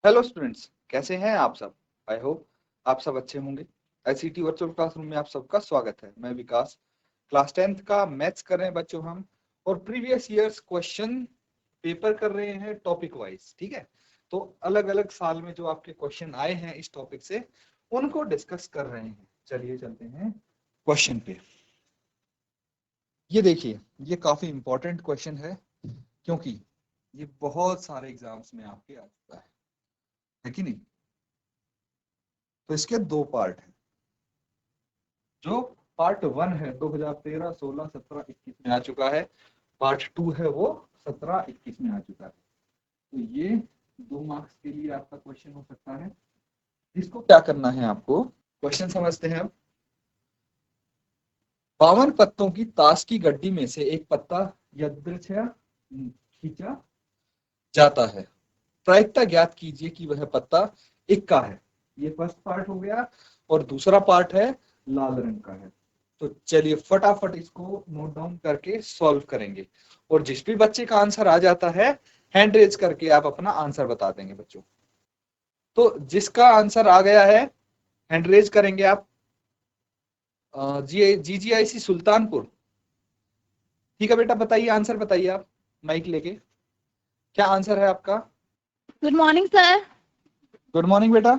Hello students, कैसे हैं आप सब। आई होप आप सब अच्छे होंगे। आईसीटी वर्चुअल क्लासरूम में आप सबका स्वागत है। मैं विकास, क्लास 10th का मैथ्स कर रहे हैं बच्चों हम, और प्रीवियस ईयर्स क्वेश्चन पेपर कर रहे हैं टॉपिक वाइज। ठीक है, तो अलग अलग साल में जो आपके क्वेश्चन आए हैं इस टॉपिक से उनको डिस्कस कर रहे हैं। चलिए चलते हैं क्वेश्चन पे। ये देखिए, ये काफी इंपॉर्टेंट क्वेश्चन है क्योंकि ये बहुत सारे एग्जाम्स में आपके आ चुका है कि नहीं। तो इसके दो पार्ट हैं। जो पार्ट 1 है 2013, 16, 17, 21 में आ चुका है। पार्ट 2 है वो 17, 21 में आ चुका है। तो ये 2 मार्क्स के लिए आपका क्वेश्चन हो सकता है। इसको क्या करना है आपको, क्वेश्चन समझते हैं अब। 52 पत्तों की ताश की गड्डी में से एक पत्ता यदृच्छया खींचा जाता है। प्रायिकता ज्ञात कीजिए कि वह पत्ता इक्का है। ये फर्स्ट पार्ट हो गया, और दूसरा पार्ट है लाल रंग का है। तो चलिए फटाफट इसको नोट डाउन करके सॉल्व करेंगे, और जिस भी बच्चे का आंसर आ जाता है हैंड रेज करके आप अपना आंसर बता देंगे बच्चों। तो जिसका आंसर आ गया है हैंड रेज करेंगे आप। जीजीआईसी सुल्तानपुर। ठीक है बेटा, बताइए आंसर, बताइए आप माइक लेके, क्या आंसर है आपका। Good morning sir. Good morning बेटा।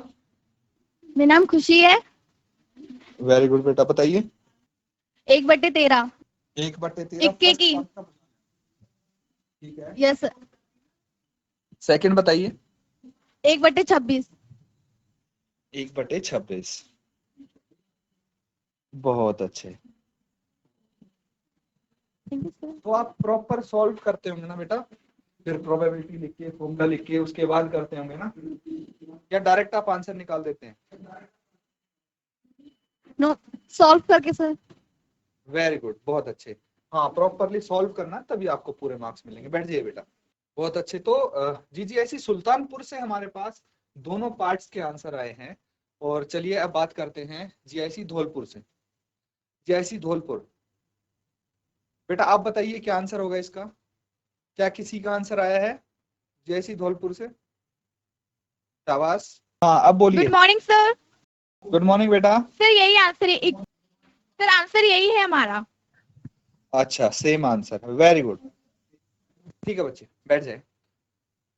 मेरा नाम खुशी है। वेरी गुड बेटा, बताइए। 1/13 1/13 इक्के फर्स्ट की। पार्ट का। ठीक है, यस। सेकंड बताइए। 1/26। 1/26। बहुत अच्छे। Thank you sir. तो आप प्रॉपर सॉल्व करते होंगे ना बेटा, फिर प्रोबेबिलिटी लिख के फॉर्मूला लिख के उसके बाद करते होंगे ना, या डायरेक्ट आप आंसर निकाल देते हैं। नो, सॉल्व करके सर। वेरी गुड, बहुत अच्छे। हाँ, प्रॉपरली सॉल्व करना तभी आपको पूरे मार्क्स मिलेंगे। बैठ जाइए बेटा। बहुत अच्छे। तो जीजीआईसी सुल्तानपुर से हमारे पास दोनों पार्ट्स के आंसर आए हैं। और चलिए अब बात करते हैं जीआईसी धौलपुर से। जीआईसी धौलपुर, बेटा आप बताइए क्या आंसर होगा इसका। क्या किसी का आंसर आया है जीआईसी धौलपुर से? शाबाश। हाँ, अब बोलिए। Good morning sir. Good morning बेटा। सर यही आंसर है। सर आंसर यही है हमारा। अच्छा, सेम आंसर है, वेरी गुड। ठीक है बच्चे, बैठ जाए।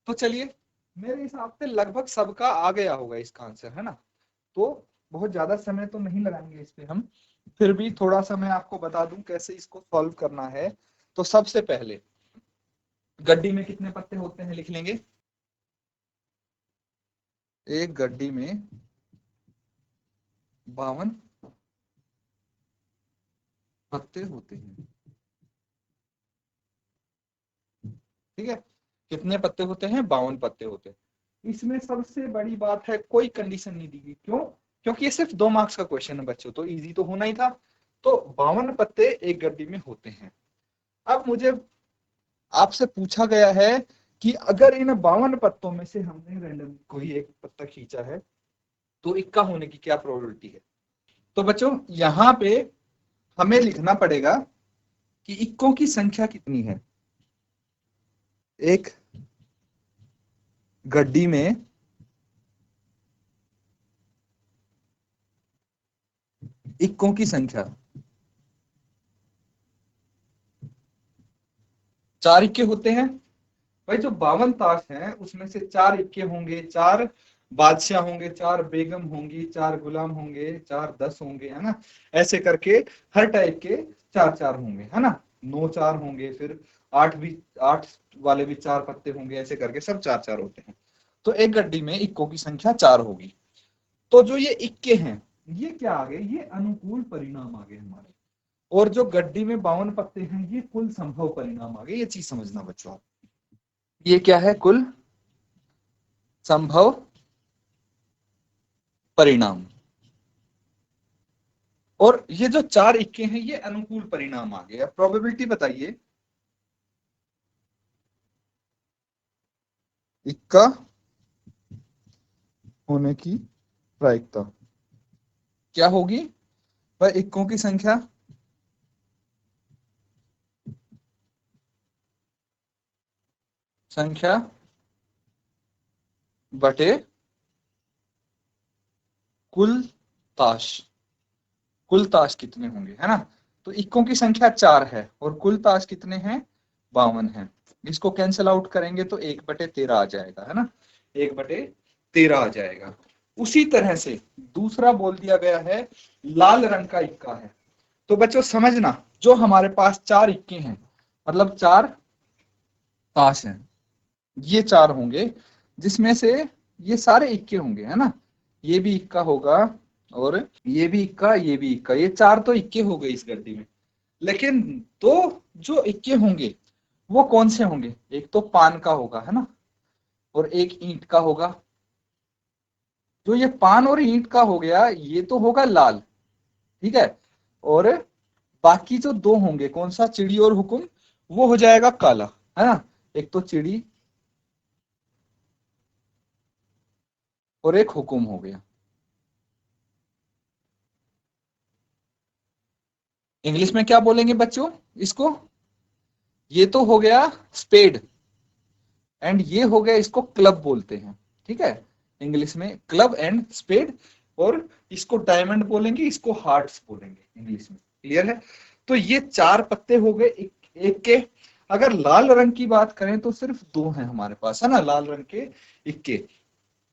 तो चलिए, मेरे हिसाब से लगभग सबका आ गया होगा इसका आंसर, है ना। तो बहुत ज्यादा समय तो नहीं लगाएंगे इस पे हम, फिर भी थोड़ा सा मैं आपको बता दूं कैसे इसको सॉल्व करना है। तो सबसे पहले गड्डी में कितने पत्ते होते हैं लिख लेंगे। एक गड्डी में 52 पत्ते होते हैं। ठीक है, कितने पत्ते होते हैं? 52 पत्ते होते हैं। इसमें सबसे बड़ी बात है, कोई कंडीशन नहीं दी गई। क्यों? क्योंकि ये सिर्फ 2 मार्क्स का क्वेश्चन है बच्चों, तो इजी तो होना ही था। तो 52 पत्ते एक गड्डी में होते हैं। अब मुझे आपसे पूछा गया है कि अगर इन 52 पत्तों में से हमने रैंडम कोई एक पत्ता खींचा है तो इक्का होने की क्या प्रोबेबिलिटी है। तो बच्चों यहां पे हमें लिखना पड़ेगा कि इक्कों की संख्या कितनी है। एक गड्डी में इक्कों की संख्या 4 इक्के होते हैं। भाई जो 52 ताश हैं उसमें से 4 इक्के होंगे, 4 बादशाह होंगे, 4 बेगम होंगी, 4 गुलाम होंगे, 4 10 होंगे, है ना। ऐसे करके हर टाइप के 4 4 होंगे, है ना। 9 4 होंगे, फिर 8 भी, 8 वाले भी 4 पत्ते होंगे, ऐसे करके सब 4 4 होते हैं। तो एक गड्डी में इक्कों की संख्या 4 होगी। तो जो ये इक्के हैं ये क्या आ गए, ये अनुकूल परिणाम आ गए हमारे। और जो गड्डी में 52 पत्ते हैं ये कुल संभव परिणाम आ गए। ये चीज समझना बच्चों, ये क्या है? कुल संभव परिणाम। और ये जो 4 इक्के हैं ये अनुकूल परिणाम आ गए। अब प्रोबेबिलिटी बताइए, इक्का होने की प्रायिकता क्या होगी? वह इक्कों की संख्या संख्या बटे कुल ताश। कुल ताश कितने होंगे, है ना। तो इक्कों की संख्या 4 है और कुल ताश कितने हैं, 52 है। इसको कैंसिल आउट करेंगे तो 1/13 आ जाएगा, है ना, 1/13 आ जाएगा। उसी तरह से दूसरा बोल दिया गया है लाल रंग का इक्का है। तो बच्चों समझना, जो हमारे पास 4 इक्के हैं मतलब 4 ताश हैं, ये 4 होंगे, जिसमें से ये सारे इक्के होंगे, है ना, ये भी इक्का होगा और ये भी इक्का, ये भी इक्का, ये 4 तो इक्के हो गए इस गड्डी में। लेकिन दो जो इक्के होंगे वो कौन से होंगे, एक तो पान का होगा, है ना, और एक ईंट का होगा। जो ये पान और ईंट का हो गया ये तो होगा लाल, ठीक है। और बाकी जो दो होंगे, कौन सा, चिड़ी और हुकुम, वो हो जाएगा काला, है ना। एक तो चिड़ी और एक हुकुम हो गया। इंग्लिश में क्या बोलेंगे बच्चों इसको, ये तो हो गया स्पेड एंड ये हो गया, इसको क्लब बोलते हैं, ठीक है। इंग्लिश में क्लब एंड स्पेड, और इसको डायमंड बोलेंगे, इसको हार्ट्स बोलेंगे इंग्लिश में, क्लियर है। तो ये 4 पत्ते हो गए एक के। अगर लाल रंग की बात करें तो सिर्फ 2 हैं हमारे पास, है ना, लाल रंग के इक्के।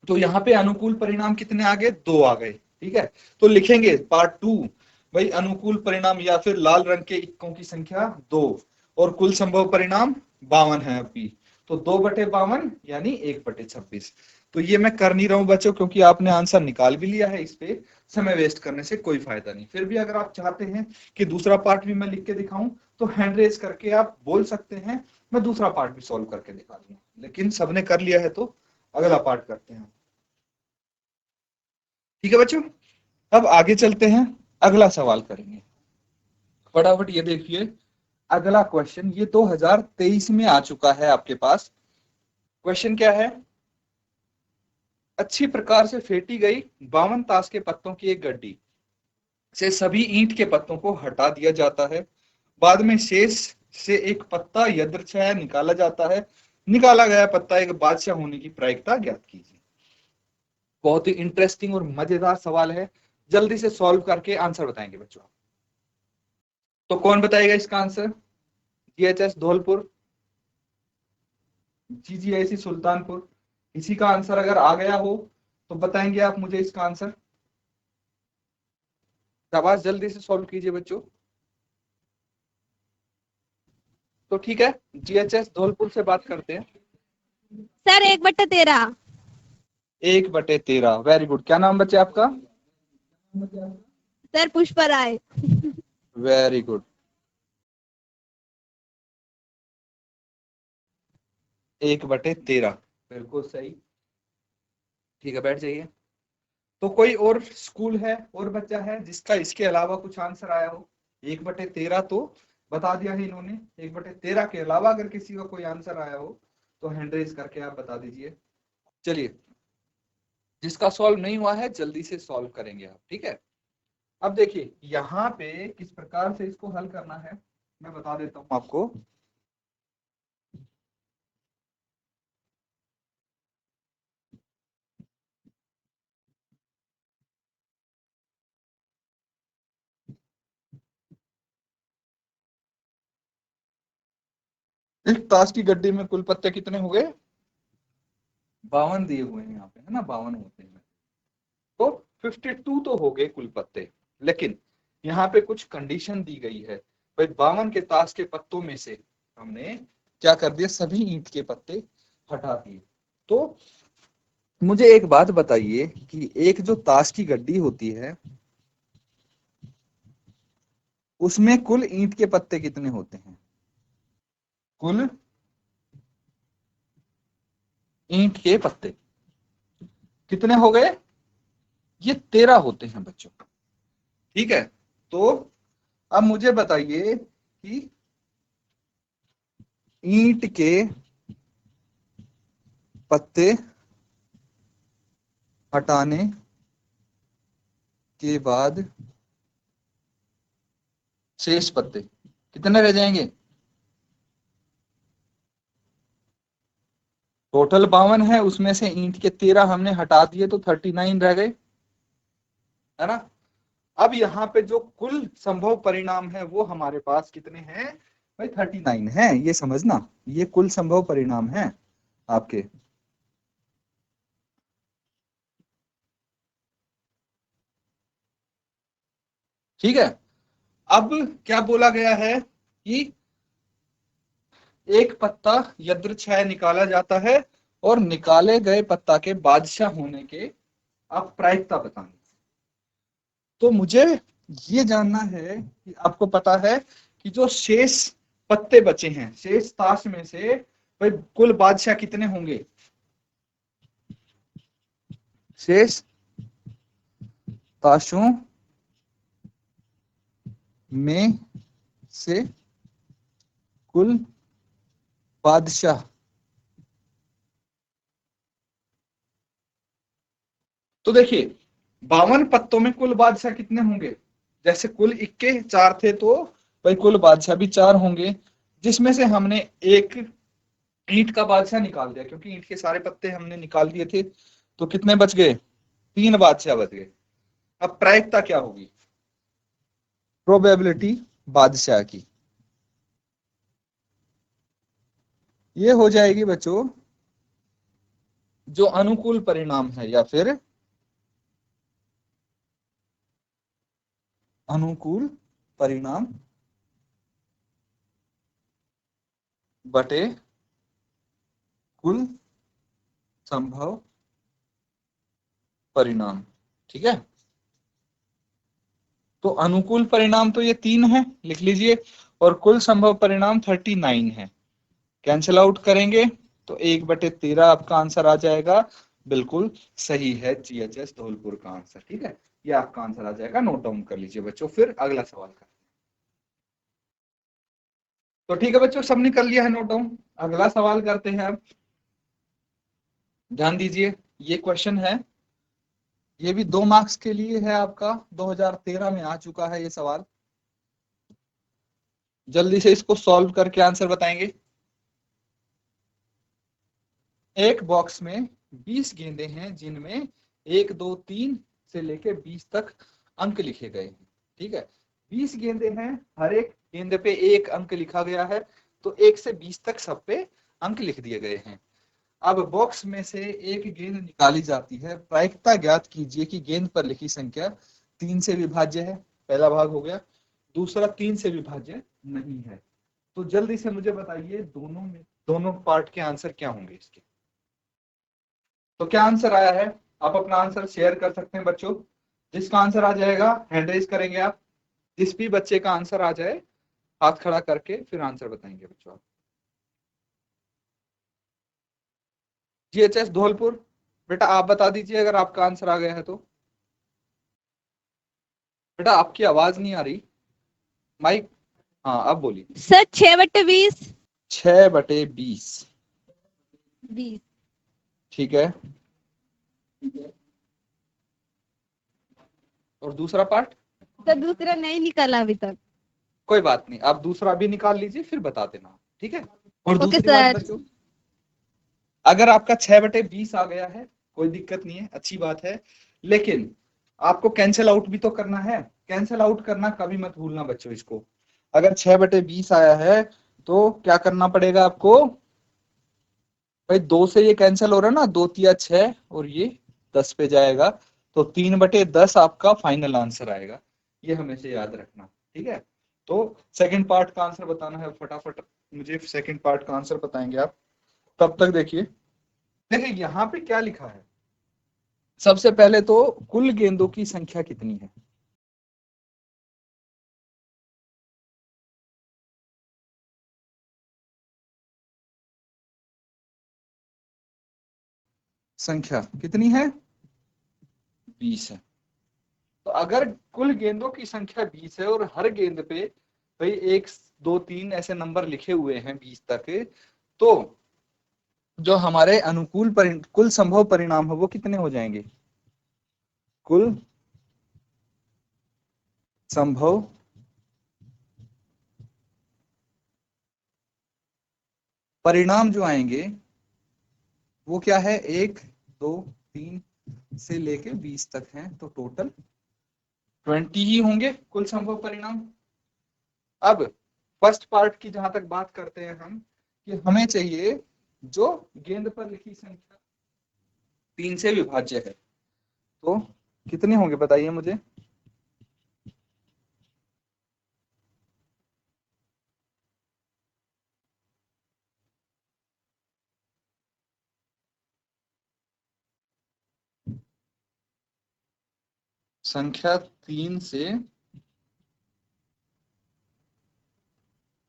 तो यहाँ पे अनुकूल परिणाम कितने आ गए, 2 आ गए, ठीक है। तो लिखेंगे पार्ट 2, भाई अनुकूल परिणाम या फिर लाल रंग के इक्कों की संख्या 2 और कुल संभव परिणाम 52 है अभी। तो 2/52 यानी 1/26। तो ये मैं कर नहीं रहा हूं बच्चों, क्योंकि आपने आंसर निकाल भी लिया है, इस पे समय वेस्ट करने से कोई फायदा नहीं। फिर भी अगर आप चाहते हैं कि दूसरा पार्ट भी मैं लिख के दिखाऊं तो हैंड रेज करके आप बोल सकते हैं, मैं दूसरा पार्ट भी सॉल्व करके दिखा दूंगा। लेकिन सबने कर लिया है तो अगला पार्ट करते हैं, ठीक है बच्चों। अब आगे चलते हैं, अगला सवाल करेंगे। फटाफट ये देखिए, अगला क्वेश्चन ये 2023 में आ चुका है आपके पास। क्वेश्चन क्या है, अच्छी प्रकार से फेंटी गई 52 ताश के पत्तों की एक गड्डी से सभी ईंट के पत्तों को हटा दिया जाता है। बाद में शेष से एक पत्ता यदृच्छया निकाला जाता है। निकाला गया पत्ता एक बादशाह होने की प्रायिकता ज्ञात कीजिए। बहुत ही इंटरेस्टिंग और मजेदार सवाल है, जल्दी से सॉल्व करके आंसर बताएंगे बच्चों। तो कौन बताएगा इसका answer, GHS Dholpur, GGIC Sultanpur, किसी का आंसर अगर आ गया हो तो बताएंगे आप मुझे इसका आंसर। शाबाश, जल्दी से सॉल्व कीजिए बच्चों। तो ठीक है, जीएचएस धौलपुर से बात करते हैं। सर 1/13। 1/13, very good. क्या नाम बच्चे आपका, sir Pushpa Rai. Very good. 1/13, बिल्कुल सही, ठीक है, बैठ जाइए। तो कोई और स्कूल है और बच्चा है जिसका इसके अलावा कुछ आंसर आया हो। 1/13 तो बता दिया है इन्होंने, 1/13 के अलावा अगर किसी का कोई आंसर आया हो तो हैंड रेज करके आप बता दीजिए। चलिए, जिसका सॉल्व नहीं हुआ है जल्दी से सॉल्व करेंगे आप, ठीक है। अब देखिए यहाँ पे किस प्रकार से इसको हल करना है मैं बता देता हूँ आपको। एक ताश की गड्डी में कुल पत्ते कितने हो गए, 52 दिए हुए हैं यहाँ पे, है ना, 52 होते हैं। तो 52 तो हो गए कुल पत्ते, लेकिन यहाँ पे कुछ कंडीशन दी गई है। भाई 52 के ताश के पत्तों में से हमने क्या कर दिया, सभी ईंट के पत्ते हटा दिए। तो मुझे एक बात बताइए कि एक जो ताश की गड्डी होती है उसमें कुल ईंट के पत्ते कितने होते हैं, कुल ईंट के पत्ते कितने हो गए, ये 13 होते हैं बच्चों, ठीक है। तो अब मुझे बताइए कि ईंट के पत्ते हटाने के बाद शेष पत्ते कितने रह जाएंगे, टोटल 52 है, उसमें से ईंट के 13 हमने हटा दिए तो 39 रह गए, है ना। अब यहाँ पे जो कुल संभव परिणाम है वो हमारे पास कितने हैं भाई, 39 है, ये समझना, ये कुल संभव परिणाम है आपके। ठीक है। अब क्या बोला गया है कि एक पत्ता यदृच्छाय निकाला जाता है और निकाले गए पत्ता के बादशाह होने के आप प्रायिकता बताएं। तो मुझे ये जानना है कि आपको पता है कि जो शेष पत्ते बचे हैं, शेष ताश में से भाई कुल बादशाह कितने होंगे, शेष ताशों में से कुल बादशाह। तो देखिए 52 पत्तों में कुल बादशाह कितने होंगे, जैसे कुल इक्के 4 थे तो भाई कुल बादशाह भी 4 होंगे, जिसमें से हमने एक ईंट का बादशाह निकाल दिया, क्योंकि ईंट के सारे पत्ते हमने निकाल दिए थे, तो कितने बच गए, 3 बादशाह बच गए। अब प्रायिकता क्या होगी, प्रोबेबिलिटी बादशाह की, ये हो जाएगी बच्चों जो अनुकूल परिणाम है या फिर अनुकूल परिणाम बटे कुल संभव परिणाम। ठीक है, तो अनुकूल परिणाम तो ये 3 है, लिख लीजिए, और कुल संभव परिणाम 39 है। कैंसिल आउट करेंगे तो 1/13 आपका आंसर आ जाएगा, बिल्कुल सही है GHS धौलपुर का आंसर। ठीक है, ये आपका आंसर आ जाएगा, नोट डाउन कर लीजिए बच्चों। फिर अगला सवाल कर, तो ठीक है बच्चों, सबने कर लिया है नोट डाउन। अगला सवाल करते हैं अब, ध्यान दीजिए, ये क्वेश्चन है, ये भी 2 मार्क्स के लिए है आपका, 2013 में आ चुका है ये सवाल। जल्दी से इसको सॉल्व करके आंसर बताएंगे। एक बॉक्स में 20 गेंदें हैं जिनमें 1 2 3 से लेके 20 तक अंक लिखे गए हैं। ठीक है, 20 गेंदें हैं, हर एक गेंद पे एक अंक लिखा गया है, तो 1 से 20 तक सब पे अंक लिख दिए गए हैं। अब बॉक्स में से एक गेंद निकाली जाती है, प्रायिकता ज्ञात कीजिए कि गेंद पर लिखी संख्या 3 से विभाज्य है, पहला भाग हो गया। दूसरा 3 से विभाज्य नहीं है। तो जल्दी से मुझे बताइए दोनों पार्ट के आंसर क्या होंगे इसके। तो क्या आंसर आया है, आप अपना आंसर शेयर कर सकते हैं बच्चों। जिसका आंसर आ जाएगा हैंड रेज करेंगे आप, जिस भी बच्चे का आंसर आ जाए हाथ खड़ा करके फिर आंसर बताएंगे बच्चों आप। GHS धौलपुर, बेटा आप बता दीजिए अगर आपका आंसर आ गया है तो। बेटा आपकी आवाज नहीं आ रही, माइक, हाँ आप बोलिए। सर 6/20। 6/20। 20। ठीक है, और दूसरा पार्ट, सर दूसरा नहीं निकाला अभी तक। कोई बात नहीं, आप दूसरा भी निकाल लीजिए फिर बता देना। ठीक है, और ओके दूसरी बात सर। बच्चों, अगर आपका 6/20 आ गया है कोई दिक्कत नहीं है, अच्छी बात है, लेकिन आपको कैंसिल आउट भी तो करना है। कैंसिल आउट करना कभी मत भूलना बच्चों इसको। अगर 6/20 आया है तो क्या करना पड़ेगा आपको, भाई 2 से ये कैंसिल हो रहा है ना, 2 तिया 6 और ये 10 पे जाएगा, तो 3/10 आपका फाइनल आंसर आएगा, ये हमेशा याद रखना। ठीक है, तो सेकंड पार्ट का आंसर बताना है फटाफट, मुझे सेकंड पार्ट का आंसर बताएंगे आप। तब तक देखिए, देखिए यहाँ पे क्या लिखा है, सबसे पहले तो कुल गेंदों की संख्या कितनी है, संख्या कितनी है, 20 है। तो अगर कुल गेंदों की संख्या 20 है और हर गेंद पे भाई 1 2 3 ऐसे नंबर लिखे हुए हैं 20 तक, तो जो हमारे अनुकूल कुल संभव परिणाम है वो कितने हो जाएंगे, कुल संभव परिणाम जो आएंगे वो क्या है, 1 2 3 से लेके 20 तक हैं, तो टोटल 20 ही होंगे कुल संभव परिणाम। अब फर्स्ट पार्ट की जहां तक बात करते हैं हम, कि हमें चाहिए जो गेंद पर लिखी संख्या 3 से विभाज्य है, तो कितने होंगे बताइए मुझे। संख्या 3 से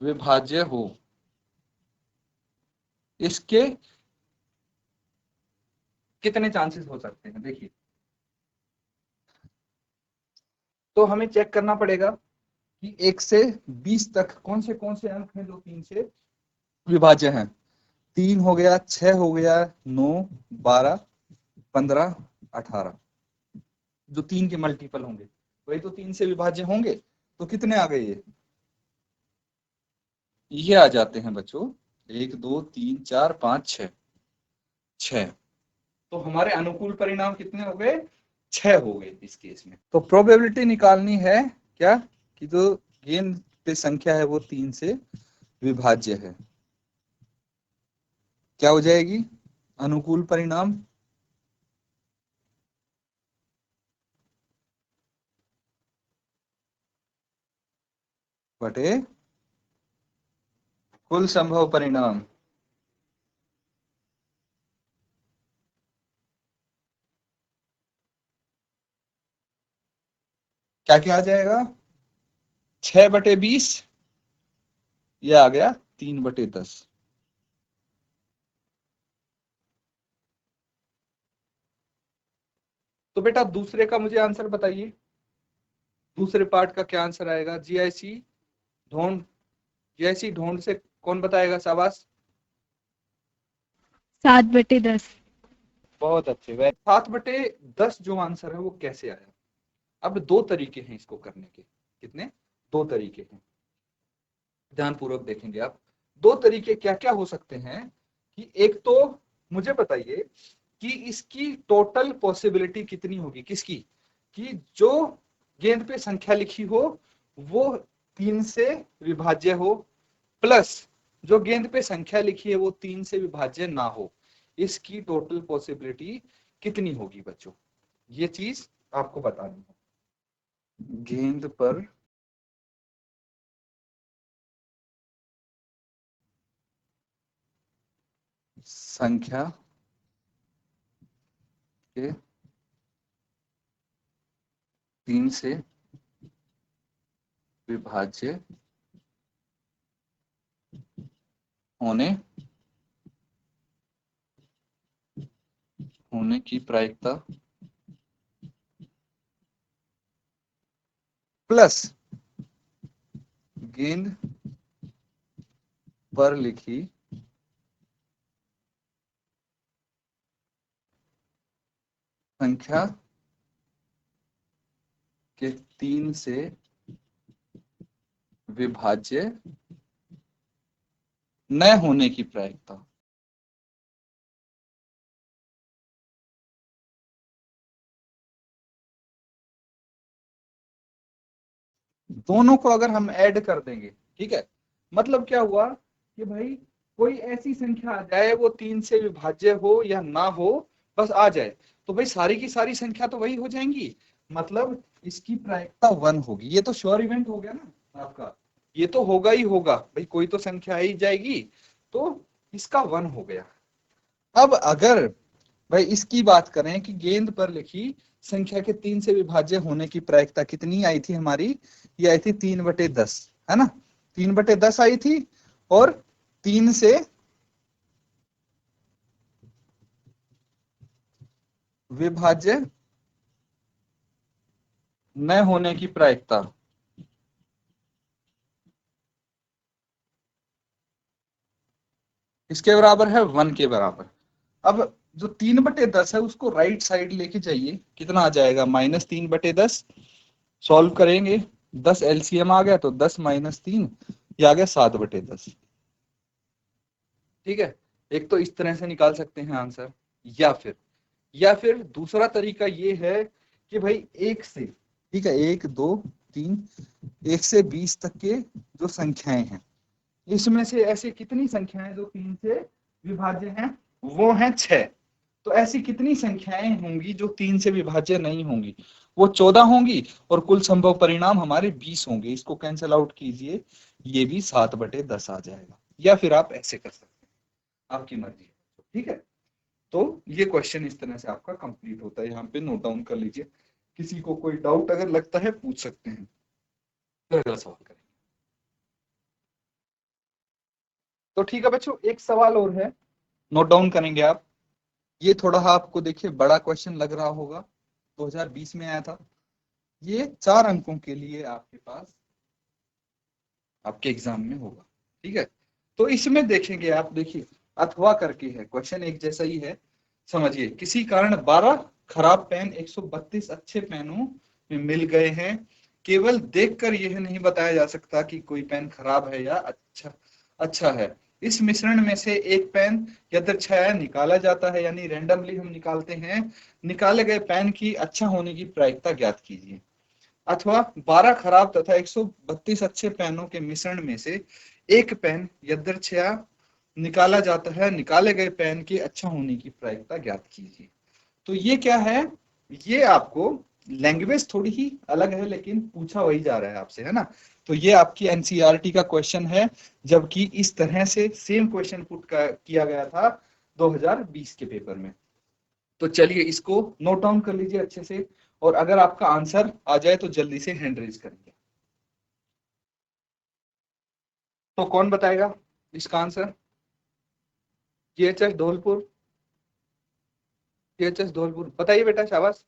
विभाज्य हो, इसके कितने चांसेस हो सकते हैं देखिए। तो हमें चेक करना पड़ेगा कि 1 से 20 तक कौन से अंक हैं जो 3 से विभाज्य हैं। 3 हो गया, 6 हो गया, 9 12 15 18, जो 3 के मल्टीपल होंगे वही तो 3 से विभाज्य होंगे। तो कितने आ गए ये आ जाते हैं बच्चों 1 2 3 4 5 6, 6। तो हमारे अनुकूल परिणाम कितने हो गए, 6 हो गए इस केस में। तो प्रोबेबिलिटी निकालनी है क्या, कि जो गेंद पे संख्या है वो 3 से विभाज्य है। क्या हो जाएगी अनुकूल परिणाम, बटे कुल संभव परिणाम। क्या क्या आ जाएगा, 6/20, ये आ गया 3/10। तो बेटा दूसरे का मुझे आंसर बताइए, दूसरे पार्ट का क्या आंसर आएगा। जीआईसी ढूंढ, जीआईसी ढूंढ से कौन बताएगा, शाबाश। 7/10। बहुत अच्छे, वह 7/10 जो आंसर है वो कैसे आया। अब दो तरीके हैं इसको करने के, कितने, दो तरीके हैं, ध्यानपूर्वक देखेंगे आप। दो तरीके क्या क्या हो सकते हैं, कि एक तो मुझे बताइए कि इसकी टोटल पॉसिबिलिटी कितनी होगी, किसकी, कि जो गेंद पे संख्या लिखी हो वो 3 से विभाज्य हो, प्लस जो गेंद पे संख्या लिखी है वो 3 से विभाज्य ना हो, इसकी टोटल पॉसिबिलिटी कितनी होगी बच्चों, ये चीज आपको बतानी है। गेंद पर संख्या के 3 से विभाज्य होने होने की प्रायिकता प्लस गेंद पर लिखी संख्या के 3 से विभाज्य न होने की प्रायिकता। दोनों को अगर हम ऐड कर देंगे, ठीक है, मतलब क्या हुआ कि भाई कोई ऐसी संख्या आ जाए वो 3 से विभाज्य हो या ना हो, बस आ जाए, तो भाई सारी की सारी संख्या तो वही हो जाएंगी, मतलब इसकी प्रायिकता 1 होगी। ये तो श्योर इवेंट हो गया ना आपका, ये तो होगा ही होगा भाई, कोई तो संख्या आई जाएगी, तो इसका 1 हो गया। अब अगर भाई इसकी बात करें कि गेंद पर लिखी संख्या के 3 से विभाज्य होने की प्रायिकता कितनी आई थी हमारी, ये आई थी 3/10, है ना, 3/10 आई थी, और 3 से विभाज्य न होने की प्रायिकता इसके बराबर है 1 के बराबर। अब जो 3/10 है उसको राइट साइड लेके जाइए, कितना आ जाएगा, -3/10। सॉल्व करेंगे, 10 एलसीएम आ गया तो 10 - 3, ये आ गया 7/10। ठीक है, एक तो इस तरह से निकाल सकते हैं आंसर, या फिर दूसरा तरीका ये है कि भाई 1 से, ठीक है, 1 2 3 1 से 20 तक के जो संख्याएं हैं, इसमें से ऐसी कितनी संख्याएं जो 3 से विभाज्य हैं, वो हैं 6। तो ऐसी कितनी संख्याएं होंगी जो 3 से विभाज्य नहीं होंगी, वो 14 होंगी, और कुल संभव परिणाम हमारे 20 होंगे। इसको कैंसिल आउट कीजिए, ये भी 7/10 आ जाएगा, या फिर आप ऐसे कर सकते हैं, आपकी मर्जी है, ठीक है। तो ये क्वेश्चन इस तरह से आपका कंप्लीट होता है, यहाँ पे नोट डाउन कर लीजिए। किसी को कोई डाउट अगर लगता है पूछ सकते हैं, फिर अगला सवाल करें। तो ठीक है बच्चों, एक सवाल और है, नोट डाउन करेंगे आप। ये थोड़ा आपको देखिए बड़ा क्वेश्चन लग रहा होगा, 2020 में आया था। ये 4 अंकों के लिए आपके पास आपके एग्जाम में होगा, ठीक है। तो इसमें देखेंगे आप, देखिए अथवा करके है, क्वेश्चन एक जैसा ही है। समझिए, किसी कारण 12 खराब पेन 132 अच्छे पेनों में मिल गए हैं। केवल देखकर यह नहीं बताया जा सकता कि कोई पेन खराब है या अच्छा है। इस मिश्रण में से एक पेन यदृच्छया निकाला जाता है, यानी रैंडमली हम निकालते हैं। निकाले गए पेन की अच्छा होने की प्रायिकता ज्ञात कीजिए। अथवा 12 खराब तथा 132 अच्छे पेनों के मिश्रण में से एक पेन यदृच्छया निकाला जाता है। निकाले गए पेन के अच्छा होने की प्रायिकता ज्ञात कीजिए। तो ये क्या है, ये आपको लैंग्वेज थोड़ी ही अलग है, लेकिन पूछा वही जा रहा है आपसे, है ना। तो ये आपकी एनसीईआरटी का क्वेश्चन है, जबकि इस तरह से सेम क्वेश्चन पुट किया गया था 2020 के पेपर में। तो चलिए इसको नोट डाउन कर लीजिए अच्छे से, और अगर आपका आंसर आ जाए तो जल्दी से हैंड रेज करिए। तो कौन बताएगा इसका answer? GHS Dholpur, GHS Dholpur, बताइए बेटा, शाबाश।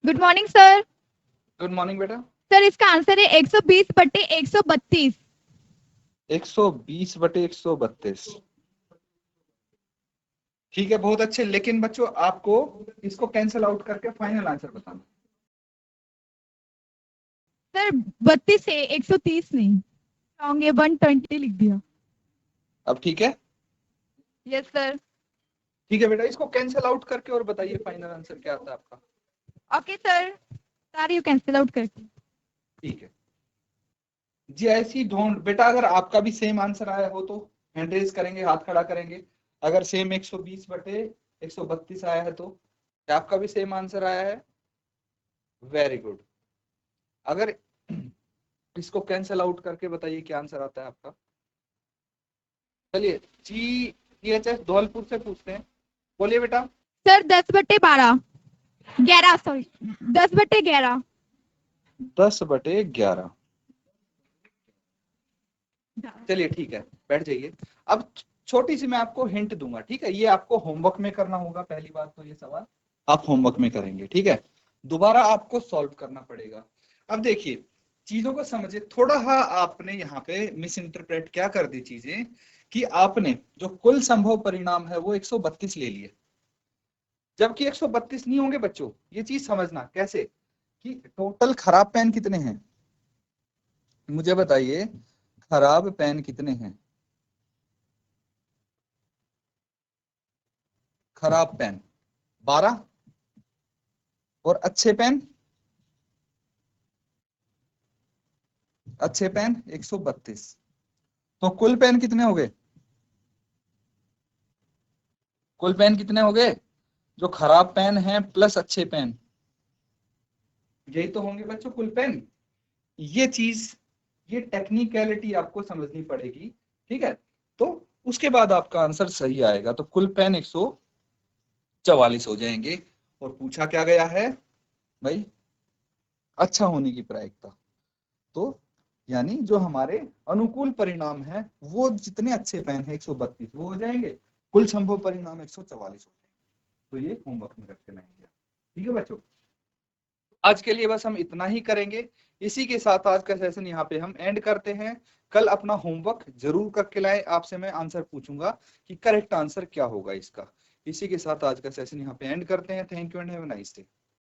Good morning sir. Good morning बेटा। सर इसका आंसर है 120/132। 120/132, ठीक है, बहुत अच्छे। लेकिन बच्चों आपको इसको कैंसिल आउट करके फाइनल आंसर बताना। सर 32 है, 130 नहीं, रॉन्ग है, 120 लिख दिया। अब ठीक है? Yes sir. ठीक है बेटा, इसको कैंसिल आउट करके और बताइए फाइनल आंसर क्या आता है आपका। ओके सर, सारी कैंसिल आउट करके। ठीक है जी, ऐसी डोंट बेटा, अगर आपका भी सेम आंसर आया हो तो हैंड रेज करेंगे, हाथ खड़ा करेंगे। अगर सेम 120/132 आया है तो क्या आपका भी सेम आंसर आया है? Very good. अगर इसको कैंसिल आउट करके बताइए क्या आंसर आता है आपका। चलिए जीएचएस धौलपुर से पूछते हैं, बोलिए बेटा। Sir 10/12, 11 sorry, 10/11। 10/11, चलिए ठीक है, बैठ जाइए। अब छोटी सी मैं आपको हिंट दूंगा, ठीक है। ये आपको होमवर्क में करना होगा, पहली बात तो ये सवाल आप होमवर्क में करेंगे, ठीक है। दोबारा आपको सॉल्व करना पड़ेगा। अब देखिए चीजों को समझिए थोड़ा, आपने यहाँ पे मिस इंटरप्रेट क्या कर दी चीजें, कि आपने जो कुल संभव परिणाम है वो 132 ले लिए, जबकि 132 नहीं होंगे बच्चों। ये चीज समझना कैसे, कि टोटल खराब पेन कितने हैं, मुझे बताइए, खराब पेन कितने हैं? खराब पेन 12, और अच्छे पेन 132। तो कुल पेन कितने हो गए? कुल पेन कितने हो गए? जो खराब पेन है प्लस अच्छे पेन, यही तो होंगे बच्चों कुल पेन। ये चीज, ये टेक्निकलिटी आपको समझनी पड़ेगी, ठीक है। तो उसके बाद आपका आंसर सही आएगा। तो कुल पेन 144 हो जाएंगे। और पूछा क्या गया है भाई? अच्छा होने की प्रायिकता। तो यानी जो हमारे अनुकूल परिणाम है वो जितने अच्छे पेन है 132 वो हो जाएंगे, कुल संभव परिणाम 144 हो जाएंगे। तो ये होमवर्क में रख के लाएंगे, ठीक है बच्चों। आज के लिए बस हम इतना ही करेंगे। इसी के साथ आज का सेशन यहाँ पे हम एंड करते हैं। कल अपना होमवर्क जरूर करके लाए, आपसे मैं आंसर पूछूंगा कि करेक्ट आंसर क्या होगा इसका। इसी के साथ आज का सेशन यहाँ पे एंड करते हैं। Thank you and have a nice day.